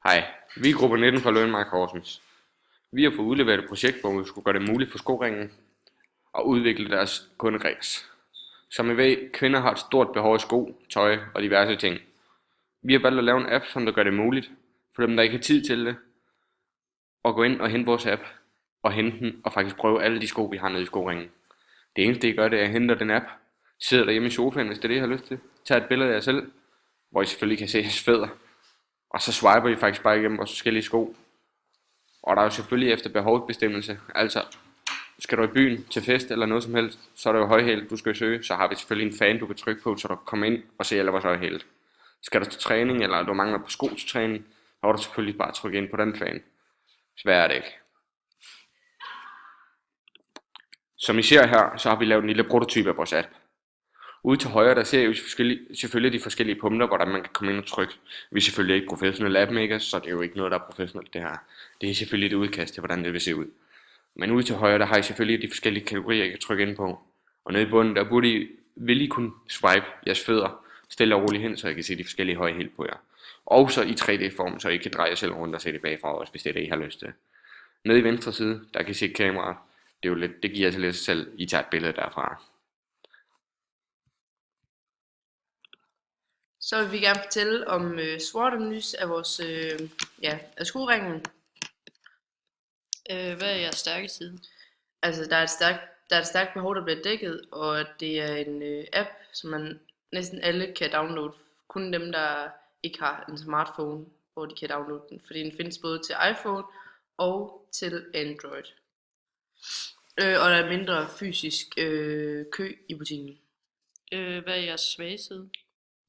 Hej, vi er gruppe 19 fra Lønmark Horsens. Vi har fået udleveret et projekt, hvor vi skulle gøre det muligt for Skoringen at udvikle deres kundekreds. Som I ved, kvinder har et stort behov i sko, tøj og diverse ting. Vi har valgt at lave en app, som der gør det muligt for dem, der ikke har tid til det, at gå ind og hente vores app og hente den og faktisk prøve alle de sko, vi har nede i Skoringen. Det eneste, I gør, det er at hente den app, sidder derhjemme i sofaen, hvis det er det, I har lyst til, tager et billede af jer selv, hvor I selvfølgelig kan se jeres fødder, og så swiper I faktisk bare igennem vores forskellige sko. Og der er jo selvfølgelig efter behovsbestemmelse, altså skal du i byen til fest eller noget som helst, så er der jo højhælet, du skal søge, så har vi selvfølgelig en fan, du kan trykke på, så du kan komme ind og se alle vores højhælet. Skal du til træning, eller du mangler på sko til træning, så er du selvfølgelig bare trykke ind på den fan. Sværere er det ikke. Som I ser her, så har vi lavet en lille prototype af vores app. Ude til højre, der ser I jo selvfølgelig de forskellige punkter, hvordan man kan komme ind og trykke. Vi er selvfølgelig ikke professionelle appmakers, så det er jo ikke noget, der er professionelt det her. Det er selvfølgelig et udkast til, hvordan det vil se ud. Men ude til højre, der har I selvfølgelig de forskellige kategorier, I kan trykke ind på. Og nede i bunden, der vil I kunne swipe jeres fødder stille og roligt hen, så I kan se de forskellige højhæl på jer. Og så i 3D-form, så I kan dreje jer selv rundt og se det bagfra også, hvis det er det, I har lyst til. Nede i venstre side, der kan I se kameraet. Det er jo lidt, det giver altså lidt sig selv, I tager et billede derfra. Så vil vi gerne fortælle om SWOT-analyse af vores af skoringen. Hvad er jeres stærke side? Altså der er et stærkt behov, der bliver dækket, og at det er en app, som man næsten alle kan downloade. Kun dem, der ikke har en smartphone, hvor de kan downloade den, fordi den findes både til iPhone og til Android. Og der er mindre fysisk kø i butikken. Hvad er jeres svage side?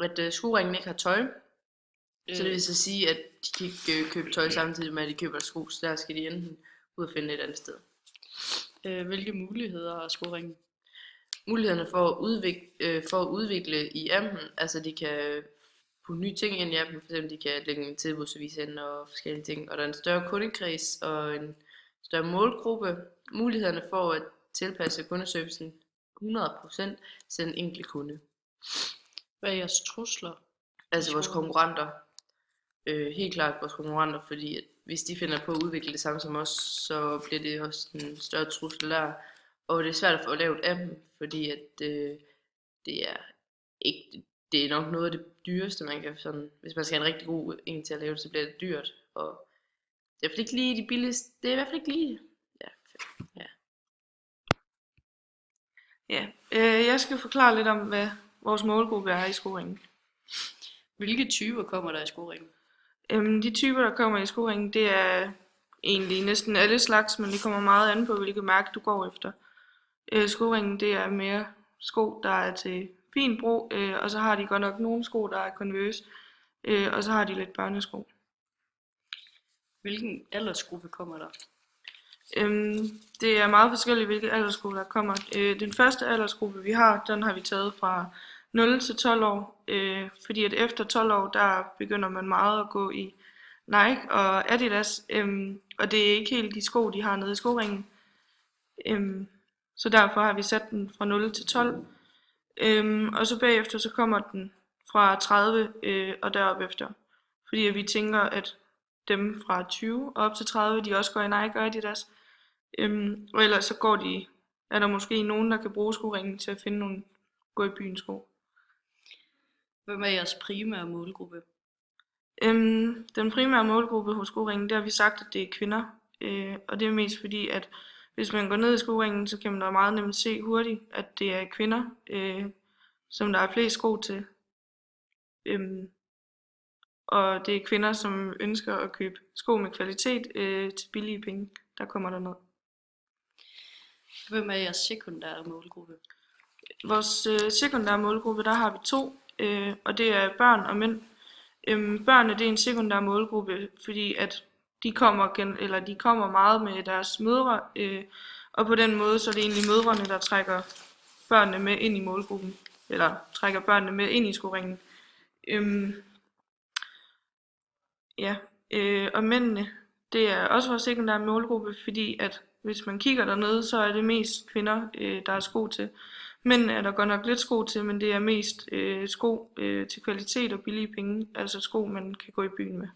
At skoringen ikke har tøj, så det vil så sige, at de kan ikke købe tøj samtidig med, at de køber sko, så der skal de enten ud og finde et andet sted. Hvilke muligheder har skoringen? Mulighederne for at udvikle i appen, altså de kan putte nye ting ind i appen, for eksempel de kan lægge en tilbudsavis ind og forskellige ting, og der er en større kundekreds og en større målgruppe. Mulighederne for at tilpasse kundeservicen 100% til en enkelt kunde. Hvad er jeres trusler? Altså vores konkurrenter. Helt klart vores konkurrenter, fordi at hvis de finder på at udvikle det samme som os, så bliver det også en større trussel der. Og det er svært at få lavet appen, fordi at det er nok noget af det dyreste, man kan sådan, hvis man skal have en rigtig god en til at lave det, så bliver det dyrt. Og det er i hvert fald ikke lige de billigste, det er i hvert fald ikke lige. Jeg skal forklare lidt om, hvad vores målgruppe er i skoringen. Hvilke typer kommer der i skoringen? De typer, der kommer i skoringen, det er egentlig næsten alle slags, men det kommer meget an på, hvilket mærke du går efter. Skoringen, det er mere sko, der er til fin brug, og så har de godt nok nogle sko, der er Converse, og så har de lidt børnesko. Hvilken aldersgruppe kommer der? Det er meget forskelligt, hvilke aldersgruppe der kommer. Den første aldersgruppe, vi har, den har vi taget fra 0 til 12 år, fordi at efter 12 år, der begynder man meget at gå i Nike og Adidas, og det er ikke helt de sko, de har nede i skoringen. Så derfor har vi sat den fra 0 til 12, og så bagefter så kommer den fra 30 og derop efter, fordi at vi tænker, at dem fra 20 og op til 30, de også går i Nike og Adidas, og ellers så er der måske nogen, der kan bruge skoringen til at finde nogle gå i byen sko. Hvem er jeres primære målgruppe? Den primære målgruppe hos skoringen, der har vi sagt, at det er kvinder. Og det er mest fordi, at hvis man går ned i skoringen, så kan man da meget nemt se hurtigt, at det er kvinder, som der er flest sko til. Og det er kvinder, som ønsker at købe sko med kvalitet til billige penge, der kommer der ned. Hvem er jeres sekundære målgruppe? Vores sekundære målgruppe, der har vi to, og det er børn og mænd. Børnene, det er en sekundær målgruppe, fordi at de kommer meget med deres mødre, og på den måde så er det egentlig mødrene, der trækker børnene med ind i målgruppen, eller trækker børnene med ind i skoringen. Og mændene, det er også vores sekundære målgruppe, fordi at hvis man kigger dernede, så er det mest kvinder, der er sko til. Mænd er der godt nok lidt sko til, men det er mest sko til kvalitet og billige penge, altså sko man kan gå i byen med.